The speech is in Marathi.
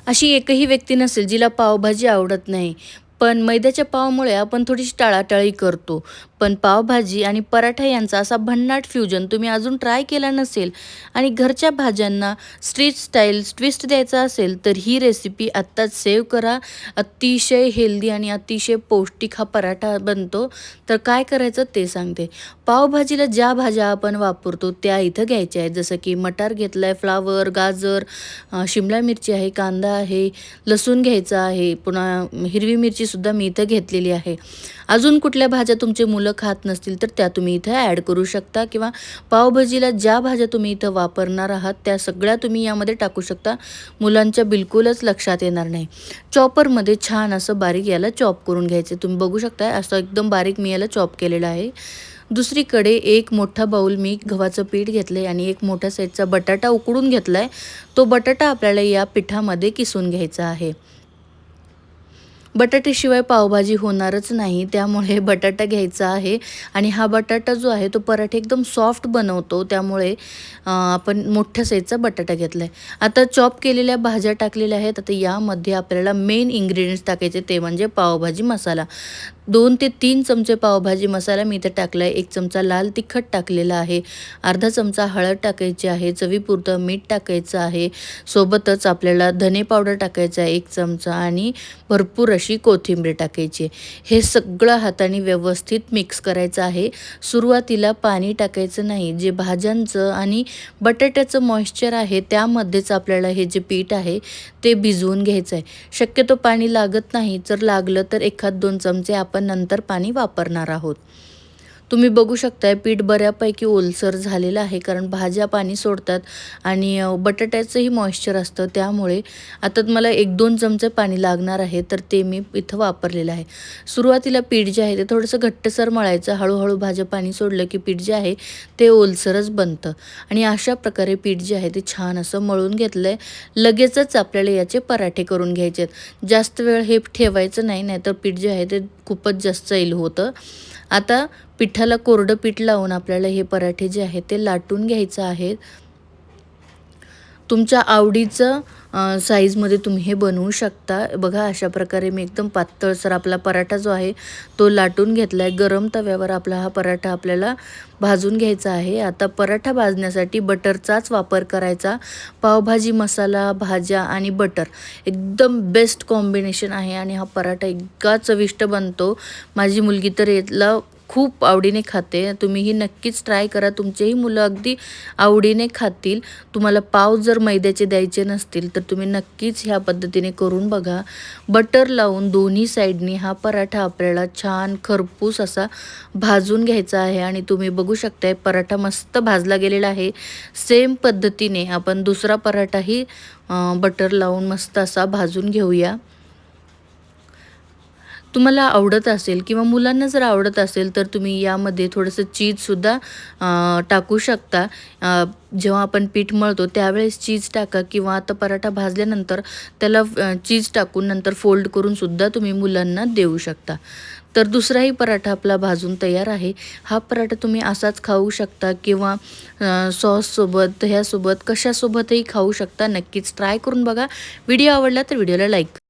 अशी एकही व्यक्ती नसेल जिला पावभाजी आवडत नाही. पण मैद्याच्या पावामुळे आपण थोडीशी टाळाटाळी करतो. पण पावभाजी आणि पराठा यांचा असा भन्नाट फ्युजन तुम्ही अजून ट्राय केला नसेल आणि घरच्या भाज्यांना स्ट्रीट स्टाईल ट्विस्ट द्यायचा असेल, तर ही रेसिपी आत्ताच सेव्ह करा. अतिशय हेल्दी आणि अतिशय पौष्टिक हा पराठा बनतो. तर काय करायचं ते सांगते. पावभाजीला ज्या भाज्या आपण वापरतो त्या इथं घ्यायच्या आहेत. जसं की मटार घेतलाय, फ्लावर, गाजर, शिमला मिरची आहे, कांदा आहे, लसूण घ्यायचा आहे, पुन्हा हिरवी मिरचीसुद्धा मी इथं घेतलेली आहे. अजून कुठल्या भाज्या तुमचे मुलं खात नसतील तर त्या तुम्ही इथं ॲड करू शकता किंवा पावभाजीला ज्या भाज्या तुम्ही इथं वापरणार आहात त्या सगळ्या तुम्ही यामध्ये टाकू शकता. मुलांच्या बिलकुलच लक्षात येणार नाही. चॉपरमध्ये छान असं बारीक याला चॉप करून घ्यायचं. तुम्ही बघू शकता असं एकदम बारीक मी याला चॉप केलेलं आहे. दुसरीकडे एक मोठा बाऊल मी गव्हाचं पीठ घेतलं आहे आणि एक मोठ्या साईजचा बटाटा उकडून घेतला आहे. तो बटाटा आपल्याला या पिठामध्ये किसून घ्यायचा आहे. बटाट्याशिवाय पावभाजी होणारच नाही, त्यामुळे बटाटा घ्यायचा आहे आणि हा बटाटा जो आहे तो पराठे एकदम सॉफ्ट बनवतो, त्यामुळे आपण मोठ्या साईजचा बटाटा घेतला आहे. आता चॉप केलेल्या भाज्या टाकलेल्या आहेत. आता यामध्ये आपल्याला मेन इन्ग्रेडियंट्स टाकायचे ते म्हणजे पावभाजी मसाला. 2 ते 3 चमचे पावभाजी मसाला मी इथे टाकला आहे. 1 चमचा लाल तिखट टाकलेला आहे. अर्धा चमचा हळद टाकायची आहे. चवीपुरतं मीठ टाकायचं आहे. सोबतच आपल्याला धने पावडर टाकायचा आहे 1 चमचा आणि भरपूर अशी कोथिंबीर टाकायची. हे सगळं हाताने व्यवस्थित मिक्स करायचं आहे. सुरुवातीला पाणी टाकायचं नाही. जे भाज्यांचं आणि बटाट्याचं मॉइश्चर आहे त्यामध्येच आपल्याला हे जे पीठ आहे ते भिजवून घ्यायचं आहे. शक्यतो पाणी लागत नाही. जर लागलं तर 1-2 चमचे आपण नंतर पाणी वापरणार आहोत. तुम्ही बघू शकताय पीठ बऱ्यापैकी ओलसर झालेलं आहे, कारण भाज्या पाणी सोडतात आणि बटाट्याचंही मॉइश्चर असतं, त्यामुळे आता मला 1-2 चमचे पाणी लागणार आहे, तर ते मी इथं वापरलेलं आहे. सुरुवातीला पीठ जे आहे ते थोडंसं घट्टसर मळायचं. हळूहळू भाज्या पाणी सोडलं की पीठ जे आहे ते ओलसरच बनतं आणि अशा प्रकारे पीठ जे आहे ते छान असं मळून घेतलं आहे. लगेचच आपल्याला याचे पराठे करून घ्यायचे आहेत. जास्त वेळ हे ठेवायचं नाही, नाहीतर पीठ जे आहे ते खूपच जास्त सैल होतं. आता पिठाला कोरडं पीठ लावून आपल्याला हे पराठे जे आहेत ते लाटून घ्यायचं आहे. तुमच्या आवडीचं साईजमध्ये तुम्ही हे बनवू शकता. बघा अशा प्रकारे मी एकदम पातळसर आपला पराठा जो आहे तो लाटून घेतला आहे. गरम तव्यावर आपला हा पराठा आपल्याला भाजून घ्यायचा आहे. आता पराठा भाजण्यासाठी बटरचाच वापर करायचा. पावभाजी मसाला, भाज्या आणि बटर एकदम बेस्ट कॉम्बिनेशन आहे आणि हा पराठा इतका चविष्ट बनतो. माझी मुलगी तर याला खूप आवडीने खाते. तुम्हीही नक्कीच ट्राय करा. तुमचेही मुलं अगदी आवडीने खातील. तुम्हाला पाव जर मैद्याचे द्यायचे नसतील तर तुम्ही नक्कीच ह्या पद्धतीने करून बघा. बटर लावून दोन्ही साईडनी हा पराठा आपल्याला छान खरपूस असा भाजून घ्यायचा आहे आणि तुम्ही बघू शकताय पराठा मस्त भाजला गेलेला आहे. सेम पद्धतीने आपण दुसरा पराठाही बटर लावून मस्त असा भाजून घेऊया. तुम्हाला आवडत असेल किंवा मुलांना जर आवडत असेल तर तुम्ही यामध्ये थोडंसं चीजसुद्धा टाकू शकता. जेव्हा आपण पीठ मळतो त्यावेळेस चीज टाका किंवा आता पराठा भाजल्यानंतर त्याला चीज टाकून नंतर फोल्ड करून सुद्धा तुम्ही मुलांना देऊ शकता. तर दुसराही पराठा आपला भाजून तयार आहे. हा पराठा तुम्ही असाच खाऊ शकता किंवा सॉससोबत, दह्यासोबत, कशासोबतही खाऊ शकता. नक्कीच ट्राय करून बघा. व्हिडिओ आवडला तर व्हिडिओला लाईक